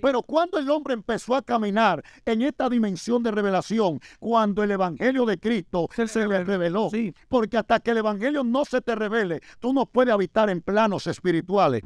Pero cuando el hombre empezó a caminar en esta dimensión de revelación, cuando el evangelio de Cristo se le reveló. Sí. Porque hasta que el evangelio no se te revele, tú no puedes habitar en planos espirituales.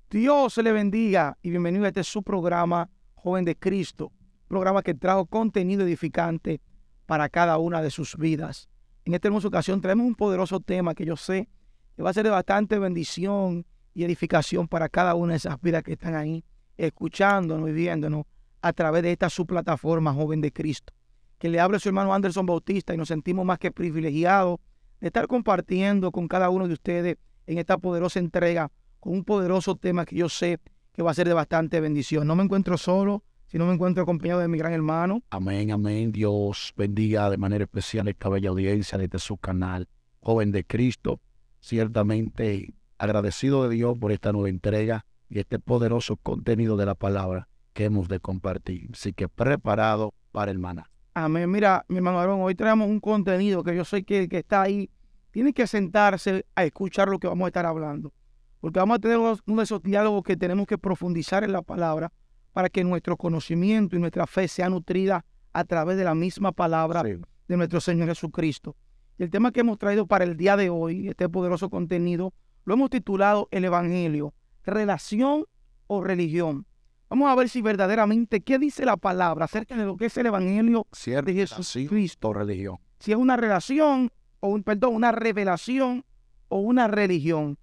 Dios le bendiga y bienvenido a este su programa Joven de Cristo, programa que trajo contenido edificante para cada una de sus vidas. En esta hermosa ocasión traemos un poderoso tema que yo sé que va a ser de bastante bendición y edificación para cada una de esas vidas que están ahí escuchándonos y viéndonos a través de esta su plataforma Joven de Cristo. Que le habla su hermano Anderson Bautista y nos sentimos más que privilegiados de estar compartiendo con cada uno de ustedes en esta poderosa entrega con un poderoso tema que yo sé que va a ser de bastante bendición. No me encuentro solo, sino me encuentro acompañado de mi gran hermano. Amén, amén. Dios bendiga de manera especial esta bella audiencia de su canal, Joven de Cristo. Ciertamente agradecido de Dios por esta nueva entrega y este poderoso contenido de la palabra que hemos de compartir. Así que preparado para el maná. Amén. Mira, mi hermano Aarón, hoy traemos un contenido que yo sé que el que está ahí tiene que sentarse a escuchar lo que vamos a estar hablando. Porque vamos a tener uno de esos diálogos que tenemos que profundizar en la palabra para que nuestro conocimiento y nuestra fe sea nutrida a través de la misma palabra de nuestro Señor Jesucristo. Y el tema que hemos traído para el día de hoy, este poderoso contenido, lo hemos titulado El Evangelio, relación o religión. Vamos a ver si verdaderamente qué dice la palabra acerca de lo que es el Evangelio de Jesucristo. O religión. Si es una relación, una revelación o una religión.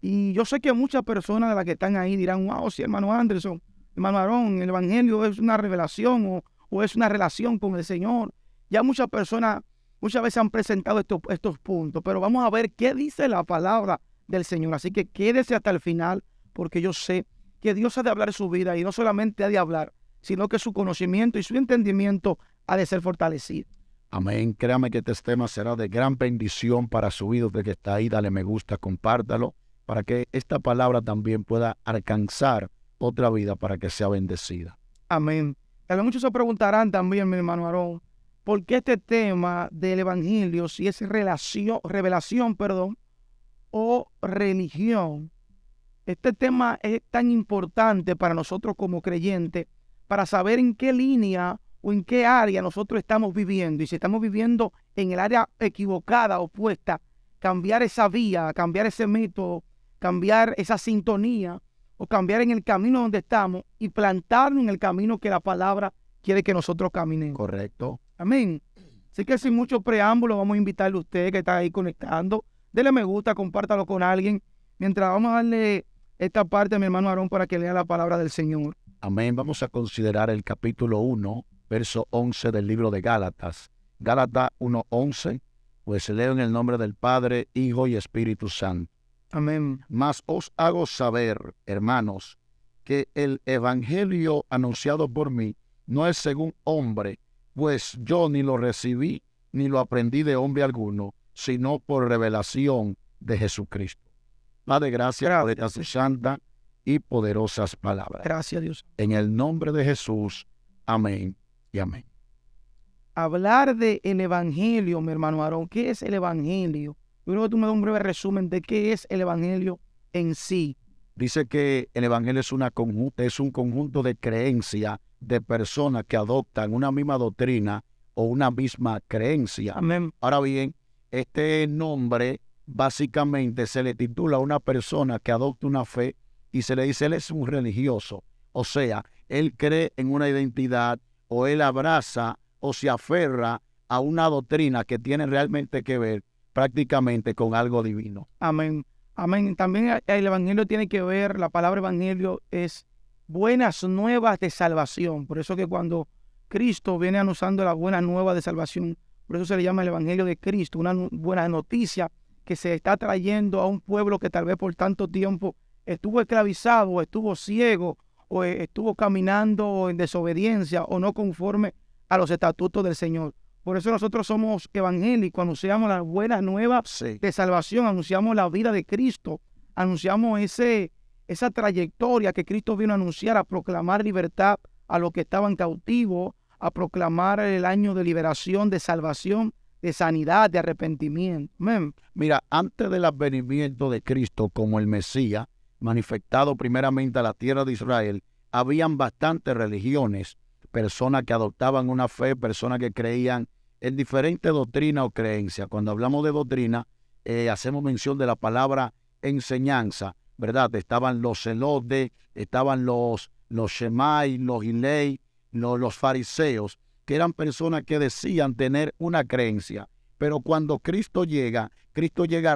Y yo sé que muchas personas de las que están ahí dirán, wow, sí, hermano Anderson, hermano Aarón, el Evangelio es una revelación o es una relación con el Señor. Ya muchas personas muchas veces han presentado estos puntos, pero vamos a ver qué dice la palabra del Señor. Así que quédese hasta el final, porque yo sé que Dios ha de hablar su vida y no solamente ha de hablar, sino que su conocimiento y su entendimiento ha de ser fortalecido. Amén. Créame que este tema será de gran bendición para su vida. Usted que está ahí, dale me gusta, compártalo, para que esta palabra también pueda alcanzar otra vida para que sea bendecida. Amén. Tal vez muchos se preguntarán también, mi hermano Aarón, ¿por qué este tema del Evangelio, si es revelación, o religión? Este tema es tan importante para nosotros como creyentes, para saber en qué línea o en qué área nosotros estamos viviendo. Y si estamos viviendo en el área equivocada, opuesta, cambiar esa vía, cambiar ese método, cambiar esa sintonía o cambiar en el camino donde estamos y plantarnos en el camino que la palabra quiere que nosotros caminemos. Correcto. Amén. Así que sin mucho preámbulo vamos a invitarle a usted que está ahí conectando. Dele me gusta, compártalo con alguien. Mientras vamos a darle esta parte a mi hermano Aarón para que lea la palabra del Señor. Amén. Vamos a considerar el capítulo 1, verso 11 del libro de Gálatas. Gálatas 1:11, pues leo en el nombre del Padre, Hijo y Espíritu Santo. Amén. Mas os hago saber, hermanos, que el evangelio anunciado por mí no es según hombre, pues yo ni lo recibí ni lo aprendí de hombre alguno, sino por revelación de Jesucristo. Padre, gracias por estas santas y poderosas palabras. Gracias, Dios. En el nombre de Jesús, amén y amén. Hablar del evangelio, mi hermano Aarón, ¿qué es el evangelio? Yo creo que tú me das un breve resumen de qué es el evangelio en sí. Dice que el evangelio es un conjunto de creencias de personas que adoptan una misma doctrina o una misma creencia. Amén. Ahora bien, este nombre básicamente se le titula a una persona que adopta una fe y se le dice él es un religioso. O sea, él cree en una identidad o él abraza o se aferra a una doctrina que tiene realmente que ver prácticamente con algo divino. Amén. Amén. También el evangelio tiene que ver, la palabra evangelio es buenas nuevas de salvación. Por eso que cuando Cristo viene anunciando las buenas nuevas de salvación, por eso se le llama el evangelio de Cristo, una buena noticia que se está trayendo a un pueblo que tal vez por tanto tiempo estuvo esclavizado, o estuvo ciego, o estuvo caminando en desobediencia, o no conforme a los estatutos del Señor. Por eso nosotros somos evangélicos, anunciamos las buenas nuevas de salvación, anunciamos la vida de Cristo, anunciamos esa trayectoria que Cristo vino a anunciar, a proclamar libertad a los que estaban cautivos, a proclamar el año de liberación, de salvación de sanidad, de arrepentimiento. Amén. Mira, antes del advenimiento de Cristo como el Mesías, manifestado primeramente a la tierra de Israel, habían bastantes religiones, personas que adoptaban una fe, personas que creían en diferentes doctrinas o creencias. Cuando hablamos de doctrina, hacemos mención de la palabra enseñanza, ¿verdad? Estaban los celotes, estaban los shemai, los hilei, los fariseos, que eran personas que decían tener una creencia. Pero cuando Cristo llega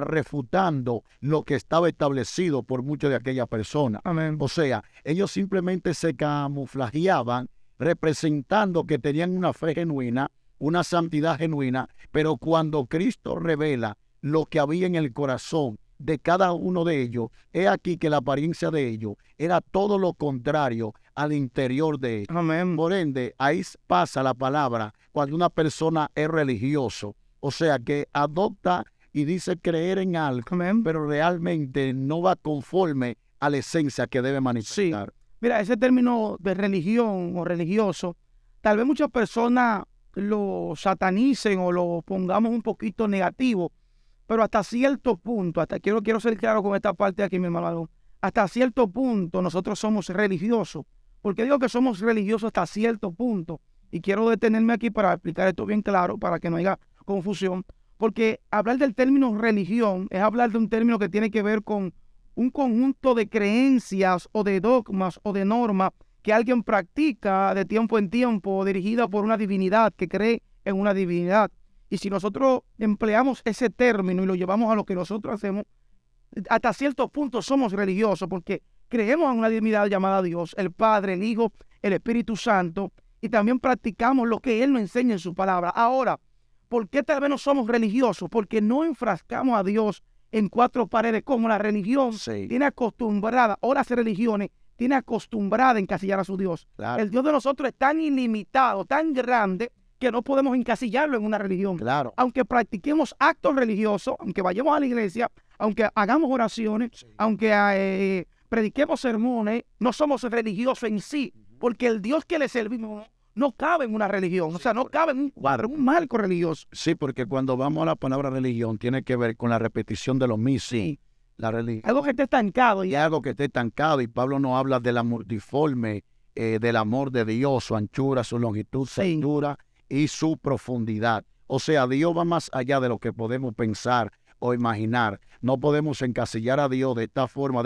refutando lo que estaba establecido por muchas de aquellas personas. Amén. O sea, ellos simplemente se camuflajeaban representando que tenían una fe genuina, una santidad genuina, pero cuando Cristo revela lo que había en el corazón de cada uno de ellos, es aquí que la apariencia de ellos era todo lo contrario al interior de ellos. Amén. Por ende, ahí pasa la palabra cuando una persona es religioso, o sea, que adopta y dice creer en algo, Amén. pero realmente no va conforme a la esencia que debe manifestar. Mira, ese término de religión o religioso, tal vez muchas personas lo satanicen o lo pongamos un poquito negativo, pero hasta cierto punto, quiero ser claro con esta parte aquí, mi hermano, hasta cierto punto nosotros somos religiosos. ¿Por qué digo que somos religiosos hasta cierto punto? Y quiero detenerme aquí para explicar esto bien claro, para que no haya confusión, porque hablar del término religión es hablar de un término que tiene que ver con un conjunto de creencias o de dogmas o de normas que alguien practica de tiempo en tiempo, dirigida por una divinidad, que cree en una divinidad. Y si nosotros empleamos ese término y lo llevamos a lo que nosotros hacemos, hasta cierto punto somos religiosos porque creemos en una divinidad llamada Dios, el Padre, el Hijo, el Espíritu Santo, y también practicamos lo que Él nos enseña en su palabra. Ahora, ¿por qué tal vez no somos religiosos? Porque no enfrascamos a Dios en cuatro paredes, como la religión tiene acostumbrada, o las religiones tiene acostumbrada a encasillar a su Dios. Claro. El Dios de nosotros es tan ilimitado, tan grande, que no podemos encasillarlo en una religión. Claro. Aunque practiquemos actos religiosos, aunque vayamos a la iglesia, aunque hagamos oraciones, aunque prediquemos sermones, no somos religiosos en sí, porque el Dios que le servimos no cabe en una religión, o sea, no cabe en un cuadro, en un marco religioso. Sí, porque cuando vamos a la palabra religión tiene que ver con la repetición de lo mismo. Sí. La religión. Algo que esté estancado. Y algo que esté estancado. Y Pablo nos habla de la multiforme, del amor de Dios, su anchura, su longitud, su altura y su profundidad. O sea, Dios va más allá de lo que podemos pensar o imaginar. No podemos encasillar a Dios de esta forma,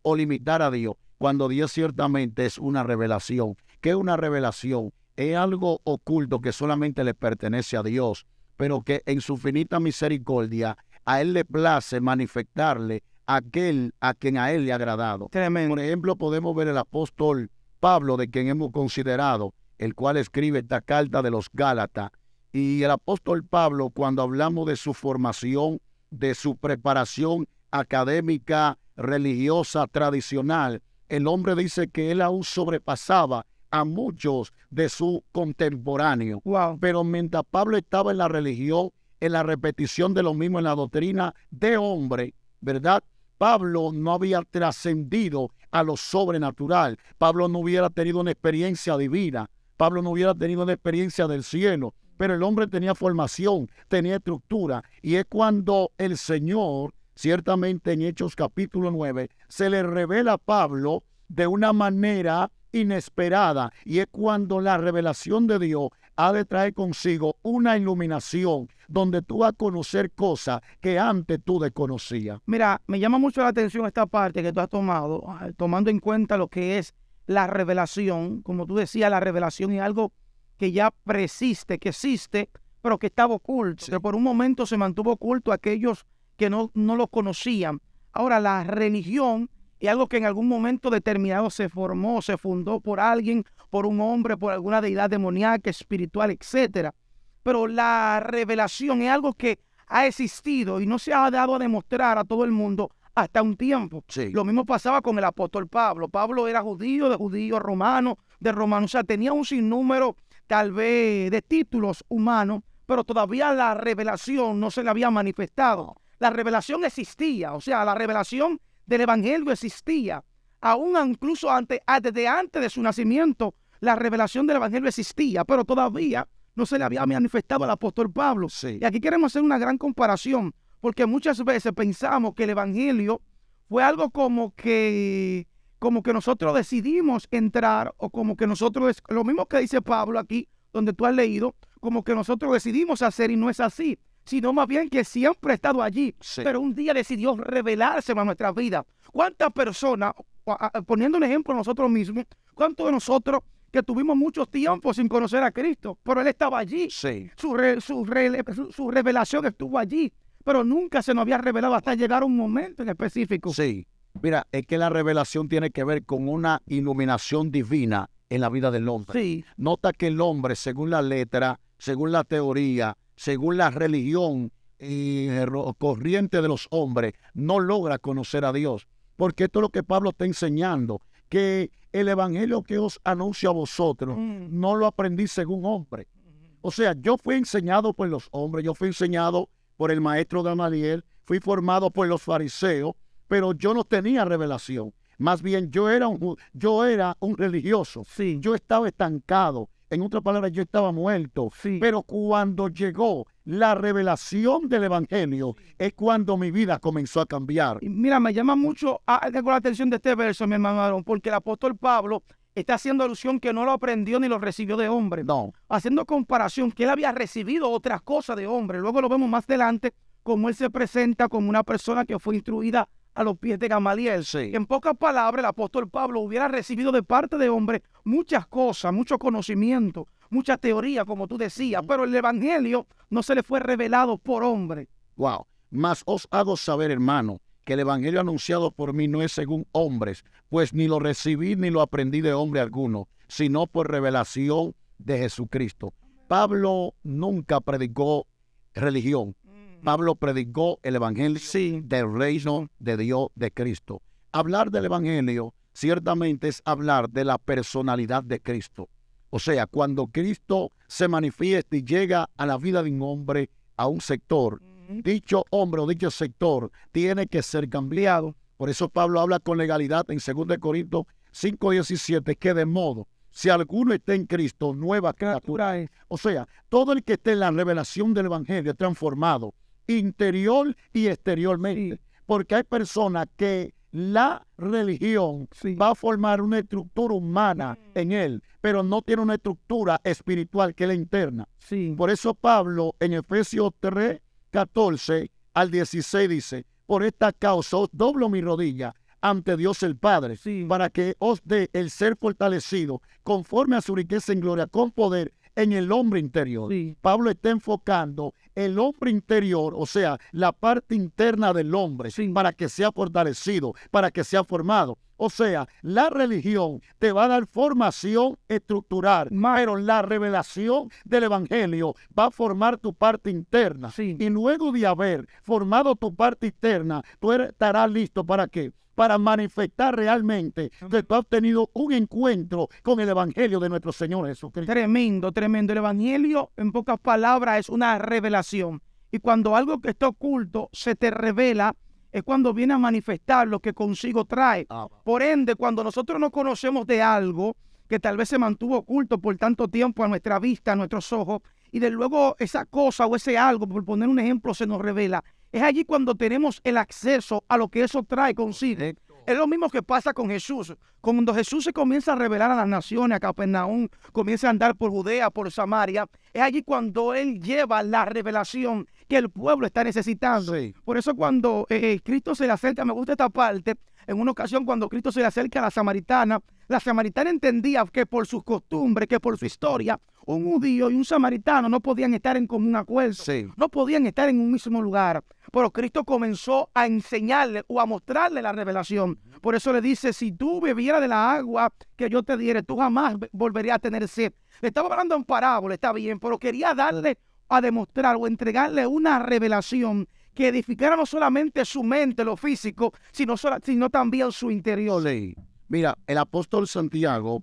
o limitar a Dios, cuando Dios ciertamente es una revelación. ¿Qué es una revelación? Es algo oculto que solamente le pertenece a Dios, pero que en su finita misericordia a Él le place manifestarle a aquel a quien a Él le ha agradado. Tremendo. Por ejemplo, podemos ver el apóstol Pablo, de quien hemos considerado, el cual escribe esta carta de los Gálatas. Y el apóstol Pablo, cuando hablamos de su formación, de su preparación académica, religiosa, tradicional, el hombre dice que él aún sobrepasaba a muchos de sus contemporáneos. Wow. Pero mientras Pablo estaba en la religión, en la repetición de lo mismo, en la doctrina de hombre, ¿verdad? Pablo no había trascendido a lo sobrenatural. Pablo no hubiera tenido una experiencia divina. Pablo no hubiera tenido una experiencia del cielo. Pero el hombre tenía formación, tenía estructura. Y es cuando el Señor, ciertamente en Hechos capítulo 9, se le revela a Pablo de una manera inesperada. Y es cuando la revelación de Dios ha de traer consigo una iluminación donde tú vas a conocer cosas que antes tú desconocías. Mira, me llama mucho la atención esta parte que tú has tomado, tomando en cuenta lo que es la revelación. Como tú decías, la revelación es algo que ya persiste, que existe, pero que estaba oculto, que por un momento se mantuvo oculto a aquellos que no lo conocían. Ahora, la religión es algo que en algún momento determinado se formó, se fundó por alguien, por un hombre, por alguna deidad demoníaca, espiritual, etcétera. Pero la revelación es algo que ha existido y no se ha dado a demostrar a todo el mundo hasta un tiempo. Sí. Lo mismo pasaba con el apóstol Pablo. Pablo era judío, de judío, romano, de romano. O sea, tenía un sinnúmero tal vez de títulos humanos, pero todavía la revelación no se le había manifestado. La revelación existía, o sea, la revelación del evangelio existía. Aún incluso desde antes de su nacimiento, la revelación del evangelio existía, pero todavía no se le había manifestado al apóstol Pablo. Sí. Y aquí queremos hacer una gran comparación, porque muchas veces pensamos que el evangelio fue algo como que nosotros decidimos entrar, o como que nosotros, lo mismo que dice Pablo aquí, donde tú has leído, como que nosotros decidimos hacer, y no es así, sino más bien que siempre ha estado allí, Sí. pero un día decidió revelarse a nuestra vida. ¿Cuántas personas, poniendo un ejemplo nosotros mismos, cuántos de nosotros que tuvimos mucho tiempo sin conocer a Cristo, pero Él estaba allí, Sí. su revelación estuvo allí, pero nunca se nos había revelado hasta llegar a un momento en específico? Sí. Mira, es que la revelación tiene que ver con una iluminación divina en la vida del hombre. Sí, Nota que el hombre, según la letra, según la teoría, según la religión y corriente de los hombres, no logra conocer a Dios. Porque esto es lo que Pablo está enseñando, que el evangelio que os anuncio a vosotros no lo aprendí según hombre. O sea, yo fui enseñado por los hombres, yo fui enseñado por el maestro Gamaliel, fui formado por los fariseos, pero yo no tenía revelación. Más bien, yo era un religioso. sí, Yo estaba estancado. En otras palabras, yo estaba muerto. sí. Pero cuando llegó la revelación del evangelio, es cuando mi vida comenzó a cambiar. Y mira, me llama mucho la atención de este verso, mi hermano Aarón, porque el apóstol Pablo está haciendo alusión que no lo aprendió ni lo recibió de hombre. No. Haciendo comparación que él había recibido otras cosas de hombre. Luego lo vemos más adelante, como él se presenta como una persona que fue instruida a los pies de Gamaliel. Sí. En pocas palabras, el apóstol Pablo hubiera recibido de parte de hombre muchas cosas, mucho conocimiento, mucha teoría, como tú decías, pero el evangelio no se le fue revelado por hombre. Wow. Mas os hago saber, hermano, que el evangelio anunciado por mí no es según hombres, pues ni lo recibí ni lo aprendí de hombre alguno, sino por revelación de Jesucristo. Pablo nunca predicó religión. Pablo predicó el evangelio del reino de Dios, de Cristo. Hablar del evangelio ciertamente es hablar de la personalidad de Cristo. O sea, cuando Cristo se manifiesta y llega a la vida de un hombre, a un sector, dicho hombre o dicho sector tiene que ser cambiado. Por eso Pablo habla con legalidad en 2 Corintios 5:17, que de modo, si alguno está en Cristo, nueva criatura es. O sea, todo el que esté en la revelación del evangelio es transformado interior y exteriormente. Sí. Porque hay personas que la religión Sí. va a formar una estructura humana en él, pero no tiene una estructura espiritual que es la interna. Sí. Por eso Pablo en Efesios 3:14 al 16 dice, por esta causa os doblo mi rodilla ante Dios el Padre, Sí. para que os dé el ser fortalecido conforme a su riqueza en gloria, con poder en el hombre interior. Sí. Pablo está enfocando el hombre interior, o sea, la parte interna del hombre, Sí. para que sea fortalecido, para que sea formado. O sea, la religión te va a dar formación estructural, pero la revelación del evangelio va a formar tu parte interna. Sí. Y luego de haber formado tu parte interna, tú estarás listo ¿para qué? Para manifestar realmente que tú has tenido un encuentro con el evangelio de nuestro Señor Jesucristo. Tremendo, tremendo. El evangelio, en pocas palabras, es una revelación. Y cuando algo que está oculto se te revela, es cuando viene a manifestar lo que consigo trae. Por ende, cuando nosotros no conocemos de algo que tal vez se mantuvo oculto por tanto tiempo a nuestra vista, a nuestros ojos, y de luego esa cosa o ese algo, por poner un ejemplo, se nos revela, es allí cuando tenemos el acceso a lo que eso trae consigo. Es lo mismo que pasa con Jesús. Cuando Jesús se comienza a revelar a las naciones, a Capernaum, comienza a andar por Judea, por Samaria, es allí cuando Él lleva la revelación que el pueblo está necesitando. Sí. Por eso cuando Cristo se le acerca, me gusta esta parte, en una ocasión cuando Cristo se le acerca a la samaritana entendía que por sus costumbres, que por su historia, un judío y un samaritano no podían estar en común acuerdo, Sí. no podían estar en un mismo lugar. Pero Cristo comenzó a enseñarle o a mostrarle la revelación. Por eso le dice, si tú bebieras de la agua que yo te diere, tú jamás volverías a tener sed. Le estaba hablando en parábola, está bien, pero quería darle a demostrar o entregarle una revelación que edificara no solamente su mente, lo físico, sino también su interior. Sí. Mira, el apóstol Santiago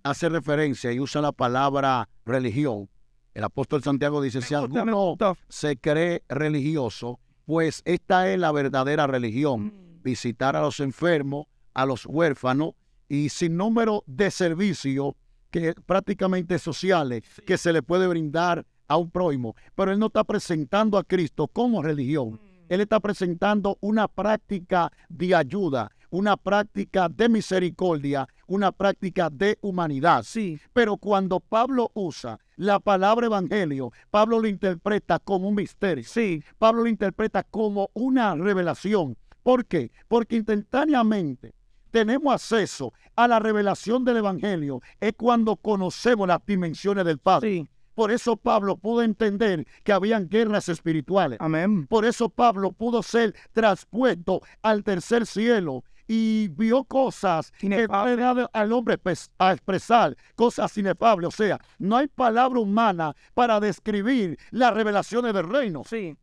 hace referencia y usa la palabra religión. El apóstol Santiago dice, si alguno se cree religioso, pues esta es la verdadera religión, visitar a los enfermos, a los huérfanos y sin número de servicio que prácticamente sociales que se le puede brindar a un prójimo, pero él no está presentando a Cristo como religión. Él está presentando una práctica de ayuda, una práctica de misericordia, una práctica de humanidad. Sí. Pero cuando Pablo usa la palabra evangelio, Pablo lo interpreta como un misterio. Sí. Pablo lo interpreta como una revelación. ¿Por qué? Porque instantáneamente tenemos acceso a la revelación del evangelio. Es cuando conocemos las dimensiones del Padre. Sí. Por eso Pablo pudo entender que habían guerras espirituales. Amén. Por eso Pablo pudo ser traspuesto al tercer cielo y vio cosas que pueden al hombre a expresar, cosas inefables. O sea, no hay palabra humana para describir las revelaciones del reino. Sí.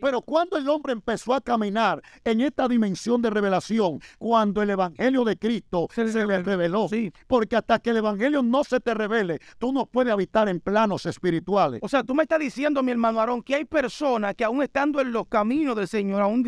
Pero cuando el hombre empezó a caminar en esta dimensión de revelación, cuando el evangelio de Cristo se le reveló, Sí. porque hasta que el evangelio no se te revele, tú no puedes habitar en planos espirituales. O sea, tú me estás diciendo, mi hermano Aarón, que hay personas que aún estando en los caminos del Señor, aún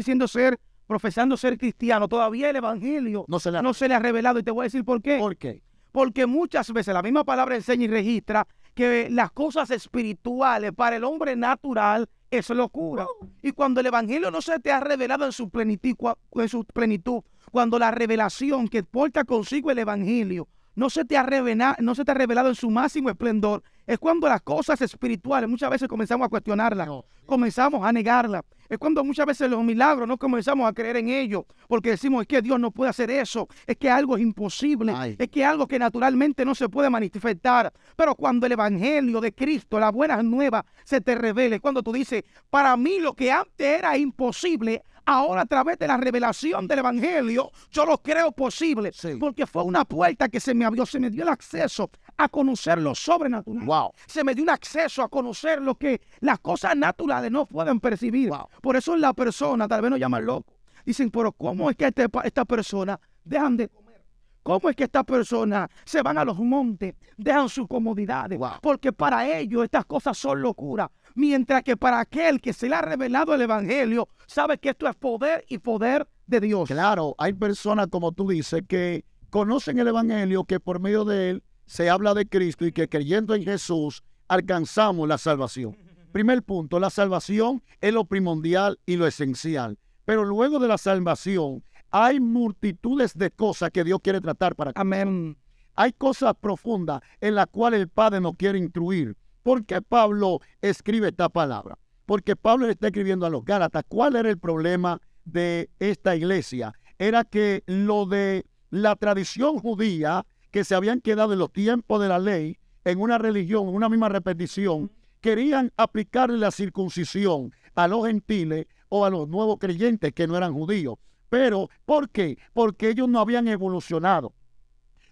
profesando ser cristiano, todavía el evangelio no se le ha revelado. Y te voy a decir por qué. ¿Por qué? Porque muchas veces la misma palabra enseña y registra que las cosas espirituales para el hombre natural es locura. Y cuando el evangelio no se te ha revelado en su plenitud, cuando la revelación que porta consigo el evangelio no se te ha revelado en su máximo esplendor, es cuando las cosas espirituales muchas veces comenzamos a cuestionarlas, comenzamos a negarlas. Es cuando muchas veces los milagros no comenzamos a creer en ellos, porque decimos, es que Dios no puede hacer eso, es que algo es imposible, es que algo que naturalmente no se puede manifestar. Pero cuando el evangelio de Cristo, la buena nueva, se te revele, cuando tú dices, para mí lo que antes era imposible, ahora a través de la revelación del evangelio, yo lo creo posible. Sí. Porque fue una puerta que se me abrió, se me dio el acceso a conocer lo sobrenatural. Wow. Se me dio un acceso a conocer lo que las cosas naturales no pueden percibir. Wow. Por eso la persona, tal vez nos llaman loco. Dicen, pero ¿cómo es que esta persona dejan de comer? ¿Cómo es que estas personas se van a los montes, dejan sus comodidades? Wow. Porque para ellos estas cosas son locura. Mientras que para aquel que se le ha revelado el evangelio, sabe que esto es poder y poder de Dios. Claro, hay personas, como tú dices, que conocen el evangelio, que por medio de él se habla de Cristo y que creyendo en Jesús alcanzamos la salvación. Primer punto, la salvación es lo primordial y lo esencial. Pero luego de la salvación hay multitudes de cosas que Dios quiere tratar para nosotros. Amén. Hay cosas profundas en las cuales el Padre nos quiere instruir. ¿Por qué Pablo escribe esta palabra? Porque Pablo le está escribiendo a los Gálatas. ¿Cuál era el problema de esta iglesia? Era que lo de la tradición judía, que se habían quedado en los tiempos de la ley, en una religión, en una misma repetición, querían aplicarle la circuncisión a los gentiles o a los nuevos creyentes que no eran judíos. Pero, ¿por qué? Porque ellos no habían evolucionado.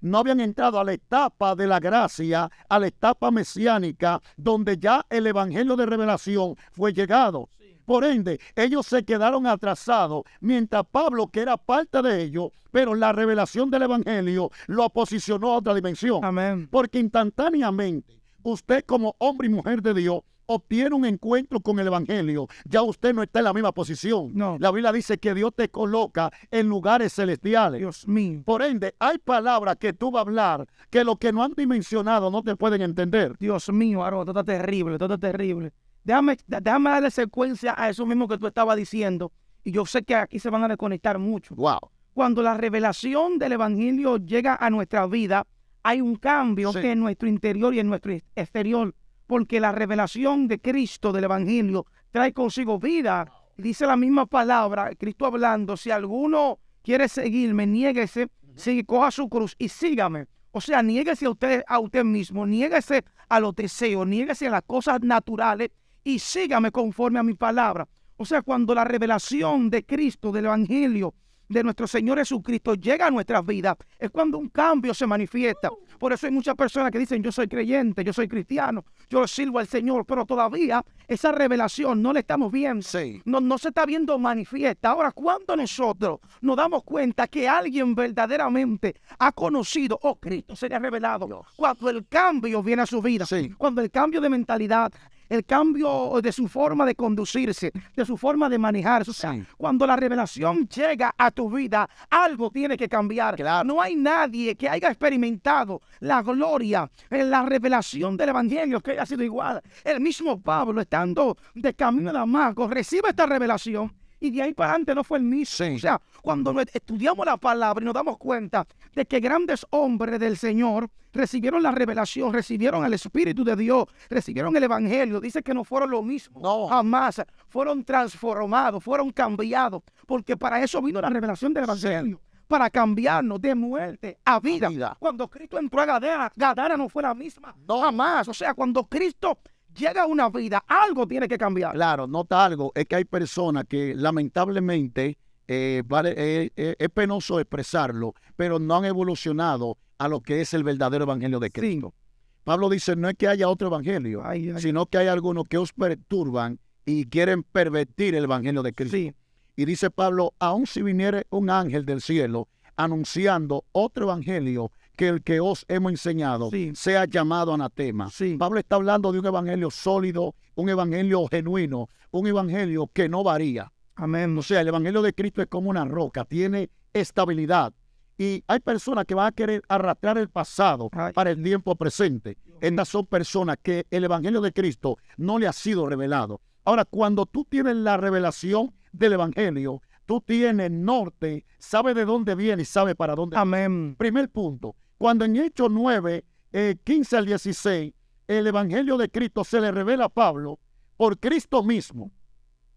No habían entrado a la etapa de la gracia, a la etapa mesiánica, donde ya el evangelio de revelación fue llegado. Por ende, ellos se quedaron atrasados, mientras Pablo, que era parte de ellos, pero la revelación del evangelio lo posicionó a otra dimensión. Amén. Porque instantáneamente, usted como hombre y mujer de Dios, obtiene un encuentro con el evangelio, ya usted no está en la misma posición. No. La Biblia dice que Dios te coloca en lugares celestiales. Dios mío. Por ende, hay palabras que tú vas a hablar que los que no han dimensionado no te pueden entender. Dios mío, Aarón, esto está terrible, esto está terrible. Déjame darle secuencia a eso mismo que tú estabas diciendo. Y yo sé que aquí se van a desconectar mucho. Wow. Cuando la revelación del evangelio llega a nuestra vida, hay un cambio en nuestro interior y en nuestro exterior. Porque la revelación de Cristo, del evangelio, trae consigo vida. Dice la misma palabra, Cristo hablando, si alguno quiere seguirme, niéguese, coja su cruz y sígame. O sea, niéguese a usted mismo, niéguese a los deseos, niéguese a las cosas naturales y sígame conforme a mi palabra. O sea, cuando la revelación de Cristo, del evangelio, de nuestro Señor Jesucristo llega a nuestras vidas, es cuando un cambio se manifiesta. Por eso hay muchas personas que dicen, yo soy creyente, yo soy cristiano, yo sirvo al Señor, pero todavía esa revelación no la estamos viendo. Sí. No se está viendo manifiesta. Ahora, cuando nosotros nos damos cuenta que alguien verdaderamente ha conocido, Cristo se le ha revelado, cuando el cambio viene a su vida, Sí. cuando el cambio de mentalidad, el cambio de su forma de conducirse, de su forma de manejarse. O sea, cuando la revelación llega a tu vida, algo tiene que cambiar. Claro. No hay nadie que haya experimentado la gloria, la revelación del evangelio que haya sido igual. El mismo Pablo, estando de camino a Damasco, recibe esta revelación y de ahí para adelante no fue el mismo. Sí. O sea, cuando estudiamos la palabra y nos damos cuenta de que grandes hombres del Señor recibieron la revelación, recibieron el Espíritu de Dios, recibieron el Evangelio, dice que no fueron lo mismo. No. Jamás. Fueron transformados, fueron cambiados, porque para eso vino la revelación del Evangelio. Para cambiarnos de muerte a vida. Cuando Cristo entró a Gadara no fue la misma. No. Jamás. O sea, cuando Cristo llega a una vida, algo tiene que cambiar. Claro, nota algo, es que hay personas que lamentablemente, es penoso expresarlo, pero no han evolucionado a lo que es el verdadero evangelio de Cristo. Pablo dice, no es que haya otro evangelio, sino que hay algunos que os perturban y quieren pervertir el evangelio de Cristo. Sí. Y dice Pablo, aun si viniere un ángel del cielo anunciando otro evangelio que el que os hemos enseñado, sea llamado anatema. Pablo está hablando de un evangelio sólido, un evangelio genuino, un evangelio que no varía. Amén. O sea, el evangelio de Cristo es como una roca, tiene estabilidad. Y hay personas que van a querer arrastrar el pasado para el tiempo presente. Estas son personas que el evangelio de Cristo no le ha sido revelado. Ahora, cuando tú tienes la revelación del evangelio, tú tienes norte, sabes de dónde viene y sabes para dónde. Amén. Primer punto, cuando en Hechos 9, 15 al 16, el evangelio de Cristo se le revela a Pablo por Cristo mismo.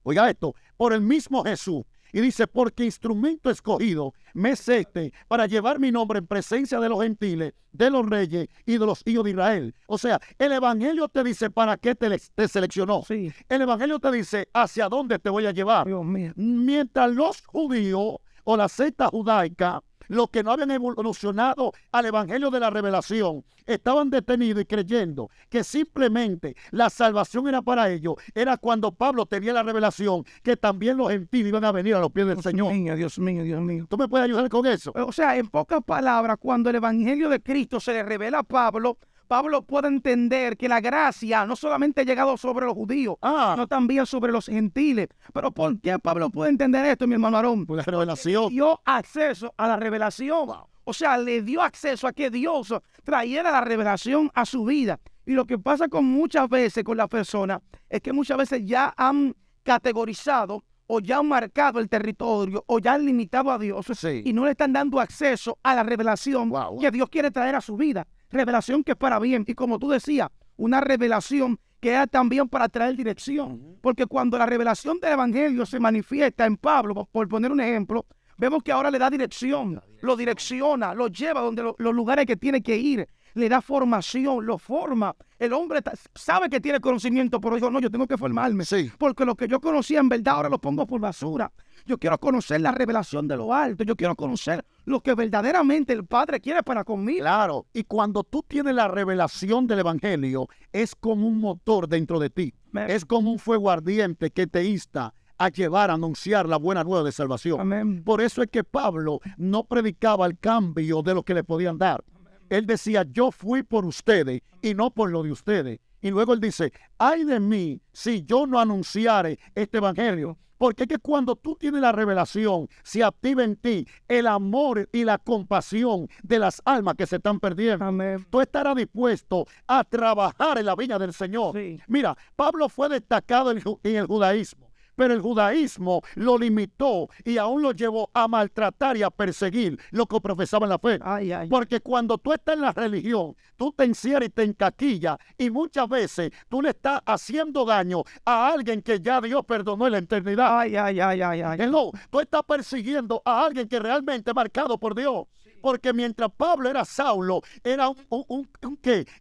Oiga esto, por el mismo Jesús. Y dice, porque instrumento escogido me es este para llevar mi nombre en presencia de los gentiles, de los reyes y de los hijos de Israel. O sea, el evangelio te dice para qué te seleccionó. Sí. El evangelio te dice hacia dónde te voy a llevar. Dios mío. Mientras los judíos o la secta judaica, los que no habían evolucionado al evangelio de la revelación, estaban detenidos y creyendo que simplemente la salvación era para ellos, era cuando Pablo tenía la revelación que también los gentiles iban a venir a los pies del Señor. Dios mío, Dios mío. ¿Tú me puedes ayudar con eso? O sea, en pocas palabras, cuando el evangelio de Cristo se le revela a Pablo, Pablo puede entender que la gracia no solamente ha llegado sobre los judíos, sino también sobre los gentiles. Pero ¿por qué Pablo puede entender esto, mi hermano Aarón? Por la revelación. Dio acceso a la revelación. O sea, le dio acceso a que Dios trayera la revelación a su vida. Y lo que pasa con muchas veces con las personas es que muchas veces ya han categorizado o ya han marcado el territorio o ya han limitado a Dios y no le están dando acceso a la revelación que Dios quiere traer a su vida. Revelación que es para bien. Y como tú decías, una revelación que era también para traer dirección. Porque cuando la revelación del evangelio se manifiesta en Pablo, por poner un ejemplo, vemos que ahora le da dirección, lo direcciona, lo lleva donde los lugares que tiene que ir, le da formación, lo forma. El hombre sabe que tiene conocimiento, pero dijo, no, yo tengo que formarme. Porque lo que yo conocía en verdad ahora lo pongo por basura. Yo quiero conocer la revelación de lo alto. Yo quiero conocer lo que verdaderamente el Padre quiere para conmigo. Claro. Y cuando tú tienes la revelación del evangelio, es como un motor dentro de ti. Es como un fuego ardiente que te insta a llevar, a anunciar la buena nueva de salvación. Amén. Por eso es que Pablo no predicaba el cambio de lo que le podían dar. Él decía, yo fui por ustedes y no por lo de ustedes. Y luego él dice, ay de mí si yo no anunciare este evangelio. Porque es que cuando tú tienes la revelación, se activa en ti el amor y la compasión de las almas que se están perdiendo. Amén. Tú estarás dispuesto a trabajar en la viña del Señor. Mira, Pablo fue destacado en el judaísmo. Pero el judaísmo lo limitó y aún lo llevó a maltratar y a perseguir lo que profesaban la fe. Porque cuando tú estás en la religión, tú te encierras y te encaquillas y muchas veces tú le estás haciendo daño a alguien que ya Dios perdonó en la eternidad. Hello, tú estás persiguiendo a alguien que realmente es marcado por Dios. Porque mientras Pablo era Saulo, era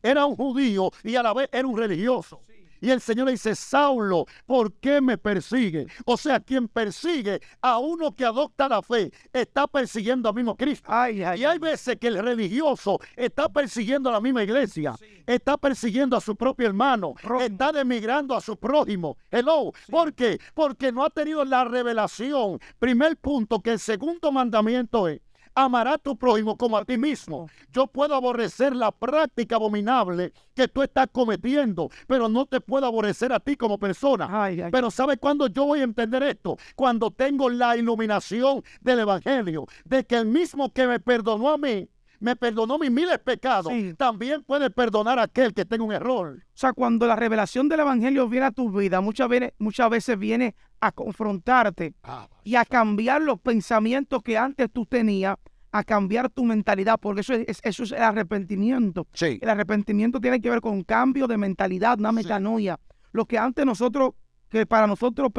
era un judío y a la vez era un religioso. Y el Señor le dice, Saulo, ¿por qué me persigue? O sea, quien persigue a uno que adopta la fe, está persiguiendo al mismo Cristo. Y hay veces que el religioso está persiguiendo a la misma iglesia, está persiguiendo a su propio hermano, está denigrando a su prójimo. Hello, ¿por qué? Porque no ha tenido la revelación. Primer punto, que el segundo mandamiento es, amarás a tu prójimo como a ti mismo. Yo puedo aborrecer la práctica abominable que tú estás cometiendo, pero no te puedo aborrecer a ti como persona. Pero ¿sabe cuándo yo voy a entender esto? Cuando tengo la iluminación del evangelio, de que el mismo que me perdonó a mí, me perdonó mis miles de pecados, también puede perdonar a aquel que tenga un error. O sea, cuando la revelación del evangelio viene a tu vida, muchas veces viene a confrontarte y a cambiar los pensamientos que antes tú tenías, a cambiar tu mentalidad, porque eso es el arrepentimiento. Sí. El arrepentimiento tiene que ver con cambio de mentalidad, una metanoia. Lo que antes que para nosotros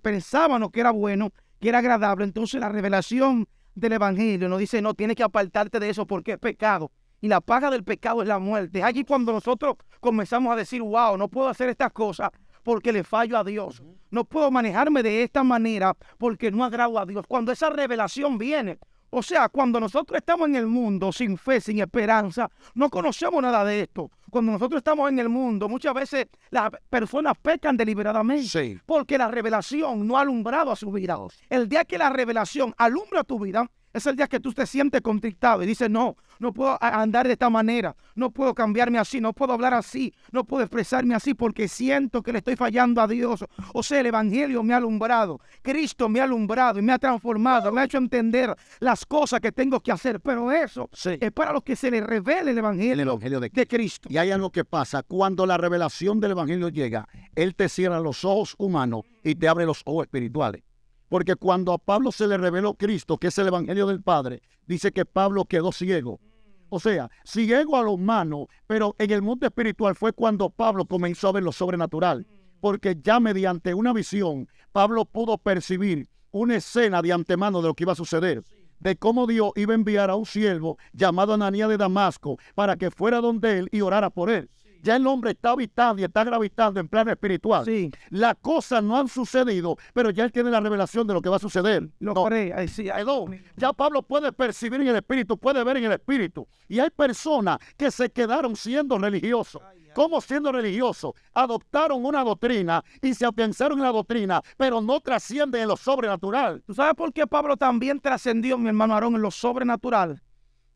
pensábamos que era bueno, que era agradable, entonces la revelación del evangelio nos dice, no, tienes que apartarte de eso porque es pecado. Y la paga del pecado es la muerte. Es allí cuando nosotros comenzamos a decir, wow, no puedo hacer estas cosas porque le fallo a Dios. No puedo manejarme de esta manera porque no agrado a Dios. Cuando esa revelación viene, o sea, cuando nosotros estamos en el mundo sin fe, sin esperanza, no conocemos nada de esto. Cuando nosotros estamos en el mundo, muchas veces las personas pecan deliberadamente porque la revelación no ha alumbrado a su vida. El día que la revelación alumbra tu vida, es el día que tú te sientes contristado y dices, no puedo andar de esta manera, no puedo cambiarme así, no puedo hablar así, no puedo expresarme así porque siento que le estoy fallando a Dios. O sea, el evangelio me ha alumbrado, Cristo me ha alumbrado y me ha transformado, me ha hecho entender las cosas que tengo que hacer, pero eso es para los que se les revele el evangelio de Cristo. Y hay algo que pasa, cuando la revelación del evangelio llega, Él te cierra los ojos humanos y te abre los ojos espirituales. Porque cuando a Pablo se le reveló Cristo, que es el evangelio del Padre, dice que Pablo quedó ciego. O sea, ciego a lo humano, pero en el mundo espiritual fue cuando Pablo comenzó a ver lo sobrenatural. Porque ya mediante una visión, Pablo pudo percibir una escena de antemano de lo que iba a suceder. De cómo Dios iba a enviar a un siervo llamado Ananías de Damasco para que fuera donde él y orara por él. Ya el hombre está habitando y está gravitando en plano espiritual. Las cosas no han sucedido, pero ya él tiene la revelación de lo que va a suceder. Ya Pablo puede percibir en el espíritu, puede ver en el espíritu. Y hay personas que se quedaron siendo religiosos. ¿Cómo siendo religiosos? Adoptaron una doctrina y se afianzaron en la doctrina, pero no trascienden en lo sobrenatural. ¿Tú sabes por qué Pablo también trascendió, mi hermano Aarón, en lo sobrenatural?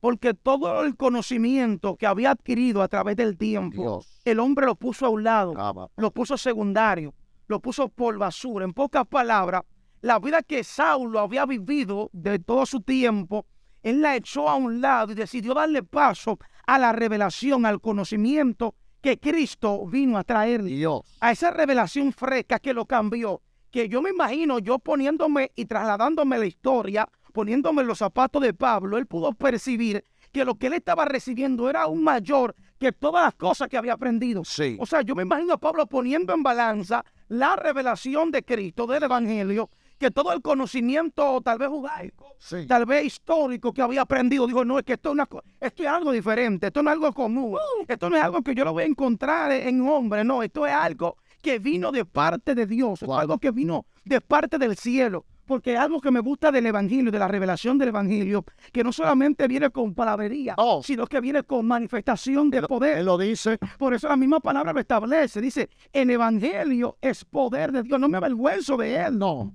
Porque todo el conocimiento que había adquirido a través del tiempo, el hombre lo puso a un lado, lo puso secundario, lo puso por basura. En pocas palabras, la vida que Saulo había vivido de todo su tiempo, él la echó a un lado y decidió darle paso a la revelación, al conocimiento que Cristo vino a traerle. A esa revelación fresca que lo cambió. Que yo me imagino, yo poniéndome y trasladándome la historia, poniéndome los zapatos de Pablo, él pudo percibir que lo que él estaba recibiendo era aún mayor que todas las cosas que había aprendido. O sea, yo me imagino a Pablo poniendo en balanza la revelación de Cristo, del evangelio, que todo el conocimiento tal vez judaico, tal vez histórico que había aprendido. Dijo, no, es que esto es algo diferente, esto no es algo común, esto no es algo que yo lo voy a encontrar en hombre, no, esto es algo que vino de parte de Dios, algo que vino de parte del cielo. Porque algo que me gusta del evangelio, de la revelación del evangelio, que no solamente viene con palabrería, sino que viene con manifestación de poder. Él lo dice. Por eso la misma palabra lo establece. Dice, el evangelio es poder de Dios. No me avergüenzo de él. No,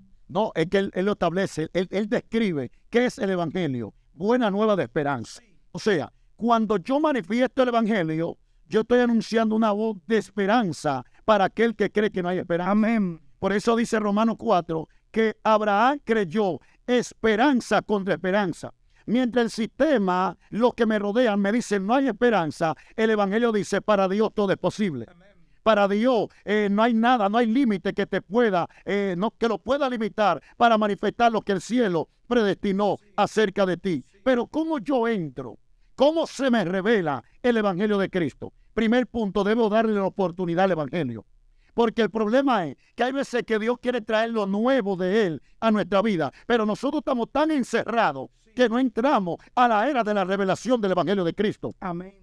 es que él lo establece. Él describe qué es el evangelio. Buena nueva de esperanza. O sea, cuando yo manifiesto el evangelio, yo estoy anunciando una voz de esperanza para aquel que cree que no hay esperanza. Amén. Por eso dice Romanos 4, que Abraham creyó esperanza contra esperanza. Mientras el sistema, los que me rodean, me dicen no hay esperanza, el evangelio dice para Dios todo es posible. Para Dios no hay nada, no hay límite que te pueda, que lo pueda limitar para manifestar lo que el cielo predestinó acerca de ti. Pero ¿cómo yo entro? ¿Cómo se me revela el evangelio de Cristo? Primer punto, debo darle la oportunidad al evangelio. Porque el problema es que hay veces que Dios quiere traer lo nuevo de Él a nuestra vida, pero nosotros estamos tan encerrados que no entramos a la era de la revelación del evangelio de Cristo. Amén.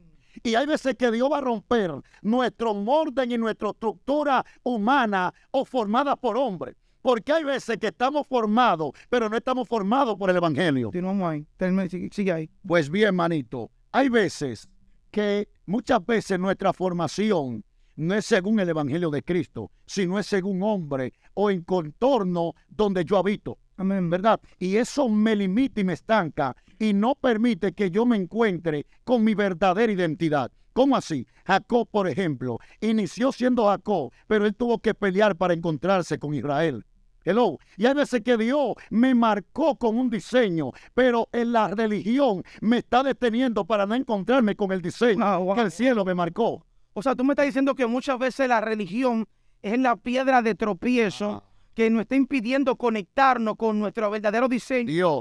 Y hay veces que Dios va a romper nuestro orden y nuestra estructura humana o formada por hombres. Porque hay veces que estamos formados, pero no estamos formados por el evangelio. Continuamos ahí. Sigue ahí. Pues bien, manito, hay veces que muchas veces nuestra formación no es según el evangelio de Cristo, sino es según hombre o en contorno donde yo habito. Amén. ¿verdad? Y eso me limita y me estanca y no permite que yo me encuentre con mi verdadera identidad. ¿Cómo así? Jacob, por ejemplo, inició siendo Jacob, pero él tuvo que pelear para encontrarse con Israel. Hello. Y hay veces que Dios me marcó con un diseño, pero en la religión me está deteniendo para no encontrarme con el diseño que el cielo me marcó. O sea, tú me estás diciendo que muchas veces la religión es la piedra de tropiezo que nos está impidiendo conectarnos con nuestro verdadero diseño,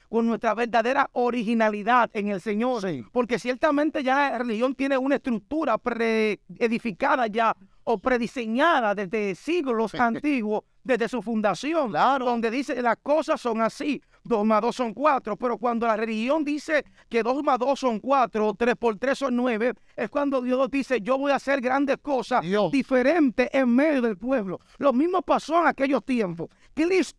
con nuestra verdadera originalidad en el Señor. Sí. Porque ciertamente ya la religión tiene una estructura preedificada ya o prediseñada desde siglos antiguos, desde su fundación, donde dice las cosas son así, 2 más 2 son 4, pero cuando la religión dice que 2 más 2 son 4, 3 por 3 son 9, es cuando Dios dice yo voy a hacer grandes cosas diferentes en medio del pueblo. Lo mismo pasó en aquellos tiempos.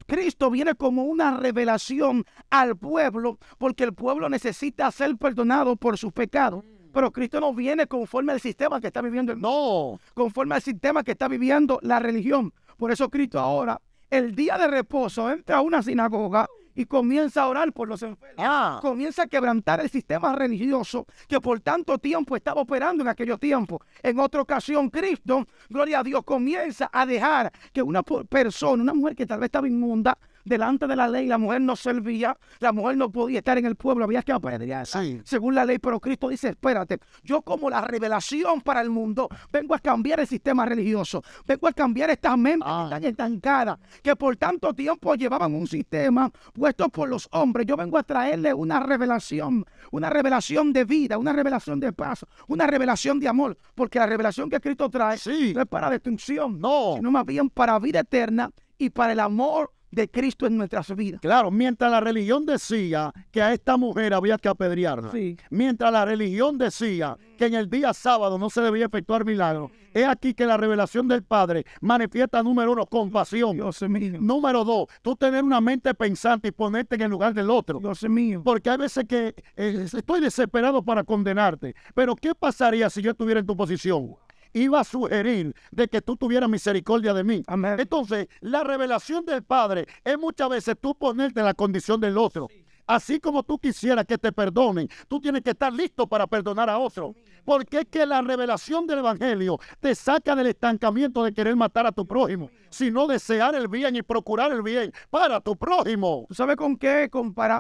Cristo viene como una revelación al pueblo, porque el pueblo necesita ser perdonado por sus pecados. Pero Cristo no viene conforme al sistema que está viviendo el mundo, conforme al sistema que está viviendo la religión. Por eso Cristo ahora, el día de reposo, entra a una sinagoga y comienza a orar por los enfermos. Comienza a quebrantar el sistema religioso que por tanto tiempo estaba operando en aquellos tiempos. En otra ocasión, Cristo, gloria a Dios, comienza a dejar que una persona, una mujer que tal vez estaba inmunda, delante de la ley, la mujer no servía, la mujer no podía estar en el pueblo, había que apedrearla, según la ley. Pero Cristo dice, espérate, yo como la revelación para el mundo, vengo a cambiar el sistema religioso, vengo a cambiar estas mentes que están estancadas, que por tanto tiempo llevaban un sistema puesto por los hombres. Yo vengo a traerle una revelación de vida, una revelación de paz, una revelación de amor, porque la revelación que Cristo trae no es para destrucción, sino más bien para vida eterna y para el amor de Cristo en nuestras vidas. Claro, mientras la religión decía que a esta mujer había que apedrearla, mientras la religión decía que en el día sábado no se debía efectuar milagros, es aquí que la revelación del Padre manifiesta, número 1, compasión. Dios mío. Número 2, tú tener una mente pensante y ponerte en el lugar del otro. Dios mío. Porque hay veces que estoy desesperado para condenarte, pero ¿qué pasaría si yo estuviera en tu posición? Iba a sugerir de que tú tuvieras misericordia de mí. Amén. Entonces, la revelación del Padre es muchas veces tú ponerte en la condición del otro. Así como tú quisieras que te perdonen, tú tienes que estar listo para perdonar a otro. Porque es que la revelación del Evangelio te saca del estancamiento de querer matar a tu prójimo, sino desear el bien y procurar el bien para tu prójimo. ¿Tú sabes con qué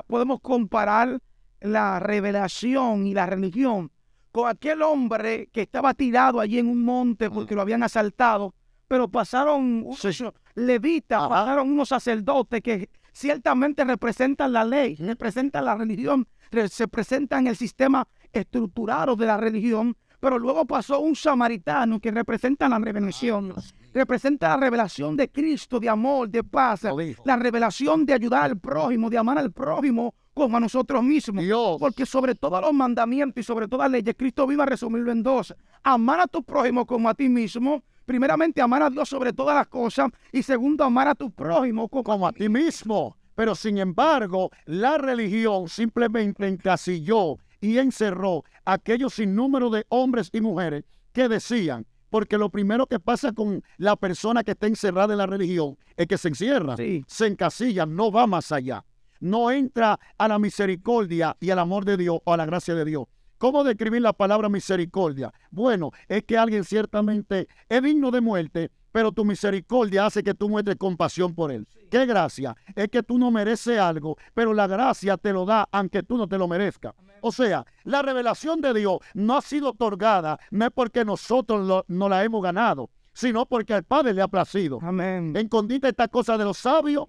podemos comparar la revelación y la religión? Con aquel hombre que estaba tirado allí en un monte porque lo habían asaltado, pero pasaron unos levitas, pasaron unos sacerdotes que ciertamente representan la ley, representan la religión, se presentan el sistema estructurado de la religión, pero luego pasó un samaritano que representa la revelación, representa la revelación de Cristo, de amor, de paz, la revelación de ayudar al prójimo, de amar al prójimo como a nosotros mismos. Porque sobre todos los mandamientos y sobre todas las leyes, Cristo vino a resumirlo en 2. Amar a tu prójimo como a ti mismo. Primeramente, amar a Dios sobre todas las cosas. Y segundo, amar a tu prójimo como a ti mismo. Pero sin embargo, la religión simplemente encasilló y encerró a aquellos sinnúmero de hombres y mujeres que decían, porque lo primero que pasa con la persona que está encerrada en la religión es que se encierra, se encasilla, no va más allá. No entra a la misericordia y al amor de Dios o a la gracia de Dios. ¿Cómo describir la palabra misericordia? Bueno, es que alguien ciertamente es digno de muerte, pero tu misericordia hace que tú muestres compasión por él. ¿Qué gracia? Es que tú no mereces algo, pero la gracia te lo da aunque tú no te lo merezcas. O sea, la revelación de Dios no ha sido otorgada, no es porque nosotros no la hemos ganado, sino porque al Padre le ha placido. Amén. Escondiste esta cosa de los sabios,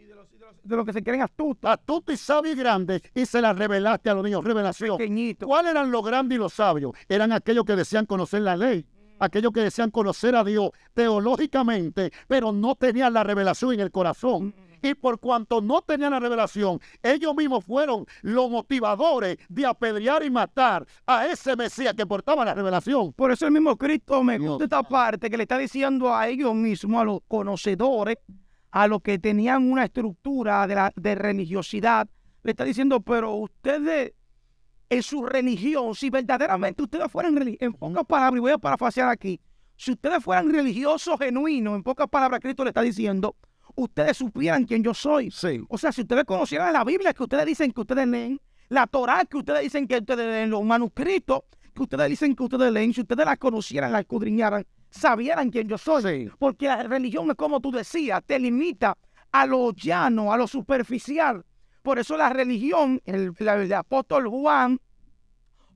de los que se creen astutos. Astuto y sabio y grande, y se las revelaste a los niños. Revelación. Pequeñito. ¿Cuáles eran los grandes y los sabios? Eran aquellos que decían conocer la ley, aquellos que decían conocer a Dios teológicamente, pero no tenían la revelación en el corazón. Y por cuanto no tenían la revelación, ellos mismos fueron los motivadores de apedrear y matar a ese Mesías que portaba la revelación. Por eso el mismo Cristo me gusta esta parte que le está diciendo a ellos mismos, a los conocedores, a los que tenían una estructura de religiosidad, le está diciendo, pero ustedes en su religión, si verdaderamente ustedes fueran religiosos, en pocas palabras, y voy a parafrasear aquí, si ustedes fueran religiosos genuinos, en pocas palabras Cristo le está diciendo, ustedes supieran quién yo soy. Sí. O sea, si ustedes conocieran la Biblia que ustedes dicen que ustedes leen, la Torá que ustedes dicen que ustedes leen, los manuscritos que ustedes dicen que ustedes leen, si ustedes la conocieran, la escudriñaran, sabieran quién yo soy. Sí. Porque la religión es como tú decías, te limita a lo llano, a lo superficial. Por eso la religión, el apóstol Juan,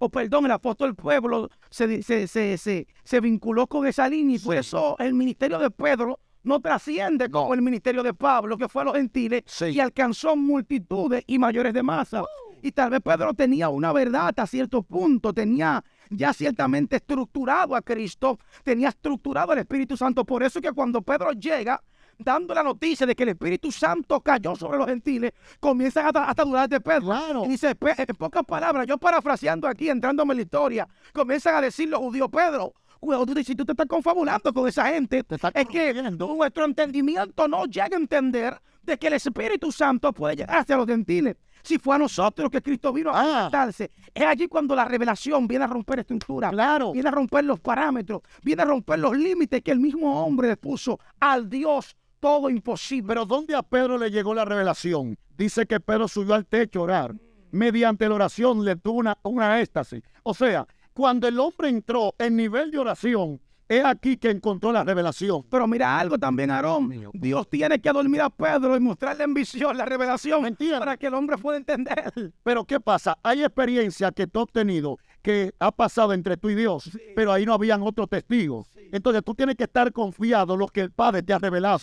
el apóstol Pablo se vinculó con esa línea y por eso el ministerio de Pedro no trasciende como el ministerio de Pablo, que fue a los gentiles y alcanzó multitudes y mayores de masa. Y tal vez Pedro tenía una verdad hasta cierto punto, tenía ya ciertamente estructurado a Cristo, tenía estructurado al Espíritu Santo. Por eso es que cuando Pedro llega dando la noticia de que el Espíritu Santo cayó sobre los gentiles, comienzan a dudar de Pedro. Claro. Y dice, en pocas palabras, yo parafraseando aquí, entrándome en la historia, comienzan a decir los judíos, Pedro, cuidado, si tú te estás confabulando con esa gente, es que nuestro entendimiento no llega a entender de que el Espíritu Santo puede llegar hacia los gentiles. Si fue a nosotros que Cristo vino a manifestarse, es allí cuando la revelación viene a romper estructura, viene a romper los parámetros, viene a romper los límites que el mismo hombre le puso al Dios todo imposible. Pero ¿dónde a Pedro le llegó la revelación? Dice que Pedro subió al techo a orar. Mediante la oración le tuvo una éxtasis. O sea, cuando el hombre entró en nivel de oración, es aquí que encontró la revelación. Pero mira algo también, Aarón. Dios tiene que dormir a Pedro y mostrarle en visión la revelación para que el hombre pueda entender. Pero ¿qué pasa? Hay experiencia que tú has obtenido que ha pasado entre tú y Dios, pero ahí no habían otros testigos. Entonces tú tienes que estar confiado en lo que el Padre te ha revelado.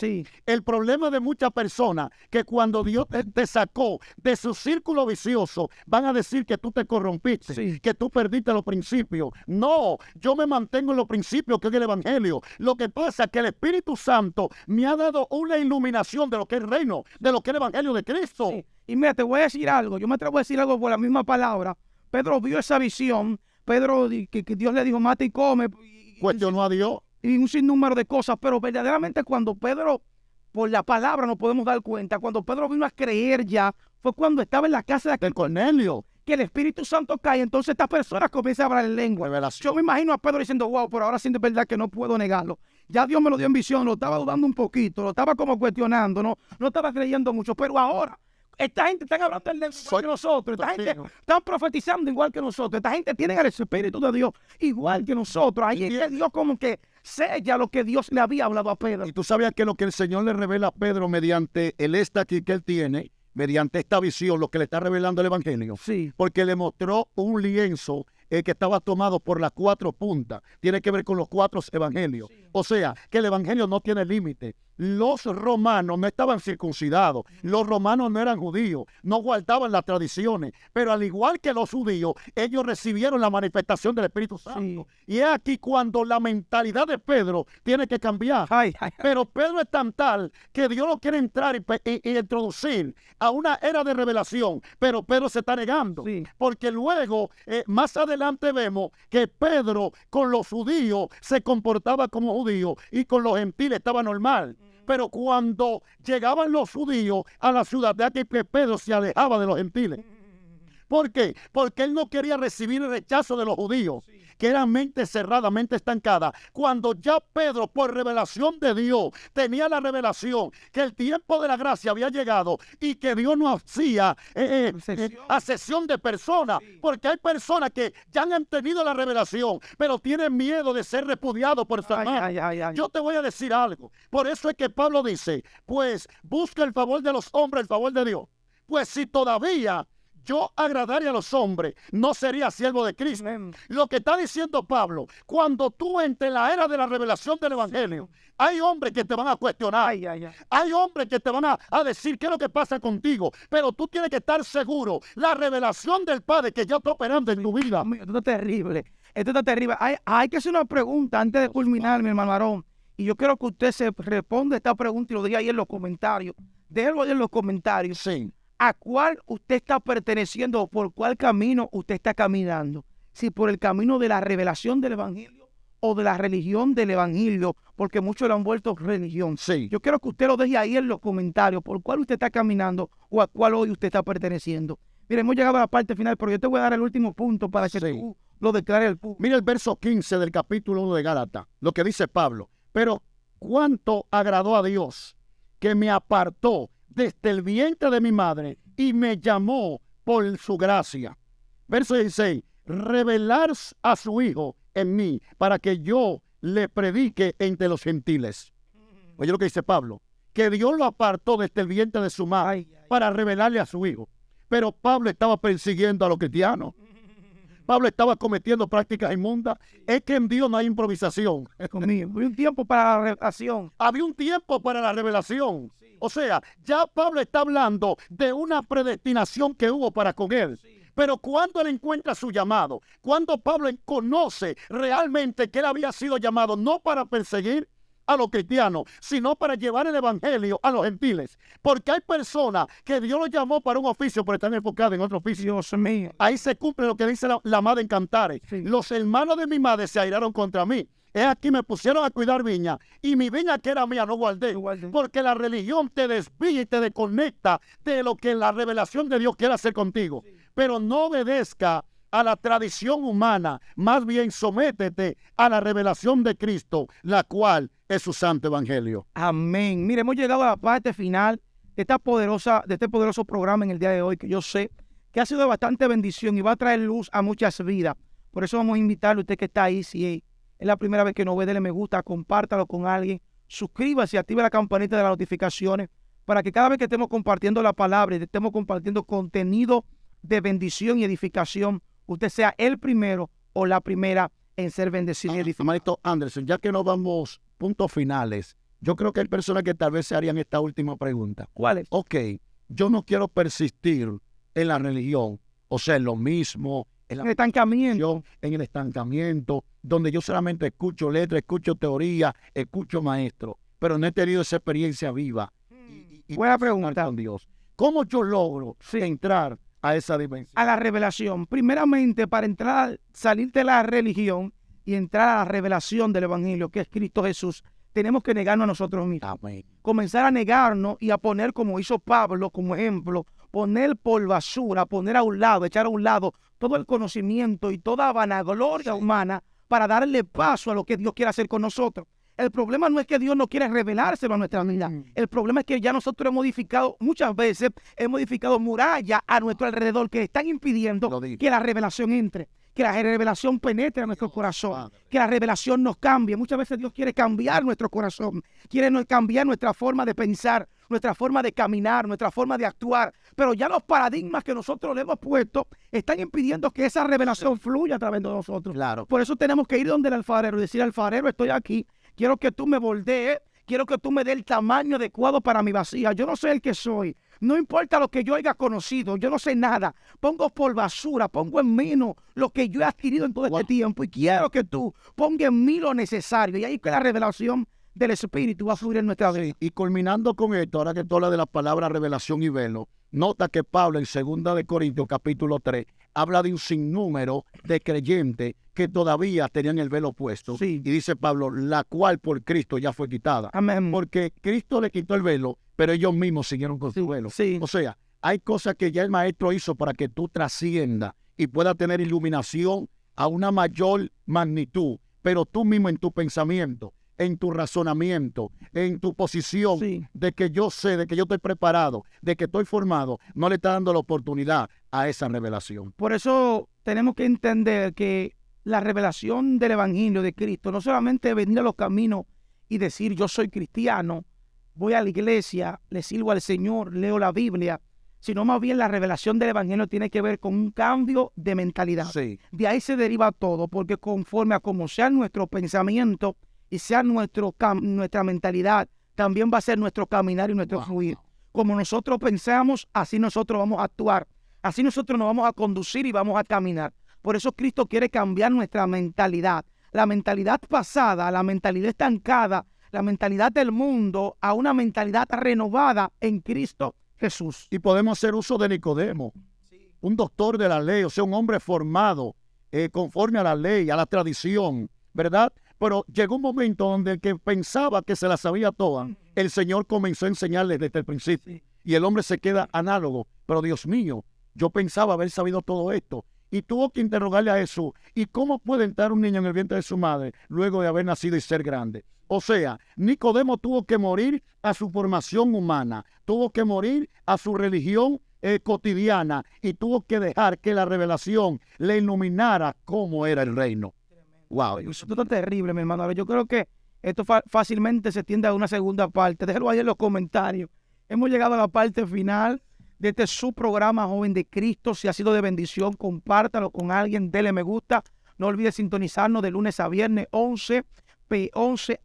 El problema de muchas personas que cuando Dios te sacó de su círculo vicioso, van a decir que tú te corrompiste, que tú perdiste los principios. No, yo me mantengo en los principios que es el Evangelio. Lo que pasa es que el Espíritu Santo me ha dado una iluminación de lo que es el reino, de lo que es el Evangelio de Cristo. Y mira, te voy a decir algo. Yo me atrevo a decir algo por la misma palabra. Pedro vio esa visión. Pedro, que Dios le dijo, mata y come. Cuestionó a Dios. Y un sinnúmero de cosas. Pero verdaderamente cuando Pedro, por la palabra nos podemos dar cuenta, cuando Pedro vino a creer ya, fue cuando estaba en la casa de Cornelio. Que el Espíritu Santo cae, entonces estas personas comienzan a hablar en lengua. Revelación. Yo me imagino a Pedro diciendo, wow, pero ahora sí es verdad que no puedo negarlo. Ya Dios me lo dio en visión, lo estaba dudando un poquito, lo estaba como cuestionando, no estaba creyendo mucho, pero ahora esta gente está hablando en lengua igual que nosotros, esta gente está profetizando igual que nosotros, esta gente tiene el Espíritu de Dios igual que nosotros. Ahí es que Dios como que sella lo que Dios le había hablado a Pedro. Y tú sabías que lo que el Señor le revela a Pedro mediante el éxtasis que él tiene, mediante esta visión, lo que le está revelando el Evangelio. Porque le mostró un lienzo que estaba tomado por las 4 puntas. Tiene que ver con los 4 evangelios. O sea, que el Evangelio no tiene límite. Los romanos no estaban circuncidados. Los romanos no eran judíos. No guardaban las tradiciones. Pero al igual que los judíos, ellos recibieron la manifestación del Espíritu Santo. Y es aquí cuando la mentalidad de Pedro tiene que cambiar. Pero Pedro es tan tal que Dios lo quiere entrar y introducir a una era de revelación. Pero Pedro se está negando. Porque luego, más adelante vemos que Pedro con los judíos se comportaba como judío y con los gentiles estaba normal. Pero cuando llegaban los judíos a la ciudad de aquí, Pedro se alejaba de los gentiles. ¿Por qué? Porque él no quería recibir el rechazo de los judíos, que eran mente cerrada, mente estancada. Cuando ya Pedro, por revelación de Dios, tenía la revelación que el tiempo de la gracia había llegado y que Dios no hacía asesión de personas, porque hay personas que ya han tenido la revelación, pero tienen miedo de ser repudiados por su hermano. Yo te voy a decir algo. Por eso es que Pablo dice, pues busca el favor de los hombres, el favor de Dios. Pues si todavía yo agradaría a los hombres, no sería siervo de Cristo. Lo que está diciendo Pablo, cuando tú entres en la era de la revelación del Evangelio, hay hombres que te van a cuestionar. Hay hombres que te van a decir qué es lo que pasa contigo. Pero tú tienes que estar seguro. La revelación del Padre que ya está operando en tu vida. Esto está terrible. Esto está terrible. Hay que hacer una pregunta antes de culminar, mi hermano Aarón. Y yo quiero que usted se responda esta pregunta y lo diga ahí en los comentarios. Déjelo ahí en los comentarios. ¿A cuál usted está perteneciendo o por cuál camino usted está caminando? Si por el camino de la revelación del Evangelio o de la religión del Evangelio, porque muchos lo han vuelto religión. Yo quiero que usted lo deje ahí en los comentarios, por cuál usted está caminando o a cuál hoy usted está perteneciendo. Mire, hemos llegado a la parte final, pero yo te voy a dar el último punto para que tú lo declares el público. Mira el verso 15 del capítulo 1 de Gálatas, lo que dice Pablo. Pero ¿cuánto agradó a Dios que me apartó desde el vientre de mi madre y me llamó por su gracia. Verso 16, revelar a su Hijo en mí para que yo le predique entre los gentiles. Oye lo que dice Pablo, que Dios lo apartó desde el vientre de su madre para revelarle a su Hijo. Pero Pablo estaba persiguiendo a los cristianos. Pablo estaba cometiendo prácticas inmundas. Es que en Dios no hay improvisación. Había un tiempo para la revelación. Había un tiempo para la revelación. O sea, ya Pablo está hablando de una predestinación que hubo para con él. Pero cuando él encuentra su llamado, cuando Pablo conoce realmente que él había sido llamado no para perseguir a los cristianos, sino para llevar el evangelio a los gentiles. Porque hay personas que Dios los llamó para un oficio, pero están enfocados en otro oficio. Dios mío. Ahí se cumple lo que dice la madre en Cantares. Sí. Los hermanos de mi madre se airaron contra mí. Es aquí me pusieron a cuidar viña y mi viña que era mía no guardé. Porque la religión te desvía y te desconecta de lo que la revelación de Dios quiere hacer contigo. Sí. Pero no obedezca a la tradición humana, más bien sométete a la revelación de Cristo, la cual es su santo evangelio. Amén. Mire, hemos llegado a la parte final de este poderoso programa en el día de hoy, que yo sé que ha sido de bastante bendición y va a traer luz a muchas vidas. Por eso vamos a invitarle a usted que está ahí, si es la primera vez que nos ve, dele me gusta, compártalo con alguien, suscríbase y active la campanita de las notificaciones para que cada vez que estemos compartiendo la palabra y estemos compartiendo contenido de bendición y edificación, usted sea el primero o la primera en ser bendecido y edificado. Hermanito Anderson, ya que nos vamos puntos finales, yo creo que hay personas que tal vez se harían esta última pregunta. ¿Cuál es? Ok, yo no quiero persistir en la religión, o sea, en lo mismo, en el estancamiento, donde yo solamente escucho letras, escucho teoría, escucho maestros, pero no he tenido esa experiencia viva. Buena pregunta. Con Dios. ¿Cómo yo logro entrar a esa dimensión? A la revelación. Primeramente, para entrar, salir de la religión y entrar a la revelación del evangelio, que es Cristo Jesús, tenemos que negarnos a nosotros mismos. Amén. Comenzar a negarnos y a poner, como hizo Pablo, como ejemplo, poner por basura, poner a un lado, echar a un lado todo el conocimiento y toda vanagloria humana para darle paso a lo que Dios quiere hacer con nosotros. El problema no es que Dios no quiere revelárselo a nuestra vida. El problema es que ya nosotros hemos modificado, muchas veces, hemos modificado murallas a nuestro alrededor que están impidiendo que la revelación entre, que la revelación penetre a nuestro corazón, que la revelación nos cambie. Muchas veces Dios quiere cambiar nuestro corazón, quiere cambiar nuestra forma de pensar, nuestra forma de caminar, nuestra forma de actuar. Pero ya los paradigmas que nosotros le hemos puesto están impidiendo que esa revelación fluya a través de nosotros. Claro. Por eso tenemos que ir donde el alfarero y decir, alfarero, estoy aquí. Quiero que tú me voltees, quiero que tú me des el tamaño adecuado para mi vasija. Yo no sé el que soy, no importa lo que yo haya conocido, yo no sé nada. Pongo por basura, pongo en menos lo que yo he adquirido en todo este tiempo y quiero que tú pongas en mí lo necesario. Y ahí que la revelación del Espíritu va a fluir en nuestra vida. Y culminando con esto, ahora que tú hablas de la palabra revelación y velo, nota que Pablo en 2 de Corintios capítulo 3 habla de un sinnúmero de creyentes que todavía tenían el velo puesto. Sí. Y dice Pablo, la cual por Cristo ya fue quitada. Amén. Porque Cristo le quitó el velo, pero ellos mismos siguieron con su velo. Sí. O sea, hay cosas que ya el maestro hizo para que tú trasciendas y puedas tener iluminación a una mayor magnitud, pero tú mismo en tu pensamiento, en tu razonamiento, en tu posición de que yo sé, de que yo estoy preparado, de que estoy formado, no le está dando la oportunidad a esa revelación. Por eso tenemos que entender que la revelación del evangelio de Cristo no solamente venir a los caminos y decir yo soy cristiano, voy a la iglesia, le sirvo al Señor, leo la Biblia, sino más bien la revelación del evangelio tiene que ver con un cambio de mentalidad. Sí. De ahí se deriva todo, porque conforme a como sea nuestro pensamiento y sea nuestra mentalidad, también va a ser nuestro caminar y nuestro fluir. Como nosotros pensamos, así nosotros vamos a actuar. Así nosotros nos vamos a conducir y vamos a caminar. Por eso Cristo quiere cambiar nuestra mentalidad. La mentalidad pasada, la mentalidad estancada, la mentalidad del mundo, a una mentalidad renovada en Cristo Jesús. Y podemos hacer uso de Nicodemo, un doctor de la ley, o sea, un hombre formado conforme a la ley, a la tradición, ¿verdad? Pero llegó un momento donde el que pensaba que se la sabía toda, el Señor comenzó a enseñarle desde el principio. Y el hombre se queda análogo. Pero Dios mío, yo pensaba haber sabido todo esto. y tuvo que interrogarle a Jesús, ¿y cómo puede entrar un niño en el vientre de su madre luego de haber nacido y ser grande? O sea, Nicodemo tuvo que morir a su formación humana, tuvo que morir a su religión cotidiana y tuvo que dejar que la revelación le iluminara cómo era el reino. Wow. Eso está terrible, mi hermano. Ahora, yo creo que esto fácilmente se tiende a una segunda parte. Déjalo ahí en los comentarios. Hemos llegado a la parte final de este su programa Joven de Cristo. Si ha sido de bendición, compártalo con alguien, dele me gusta. No olvide sintonizarnos de lunes a viernes, 11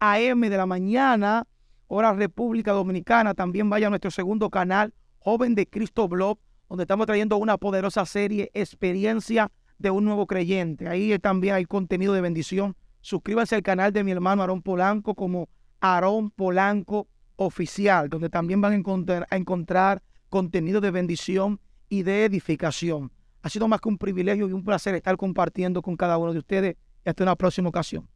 a.m. de la mañana, hora República Dominicana. También vaya a nuestro segundo canal, Joven de Cristo Blog, donde estamos trayendo una poderosa serie, Experiencia de un Nuevo Creyente. Ahí también hay contenido de bendición. Suscríbanse al canal de mi hermano Aarón Polanco como Aarón Polanco Oficial, donde también van a encontrar contenido de bendición y de edificación. Ha sido más que un privilegio y un placer estar compartiendo con cada uno de ustedes. Y hasta una próxima ocasión.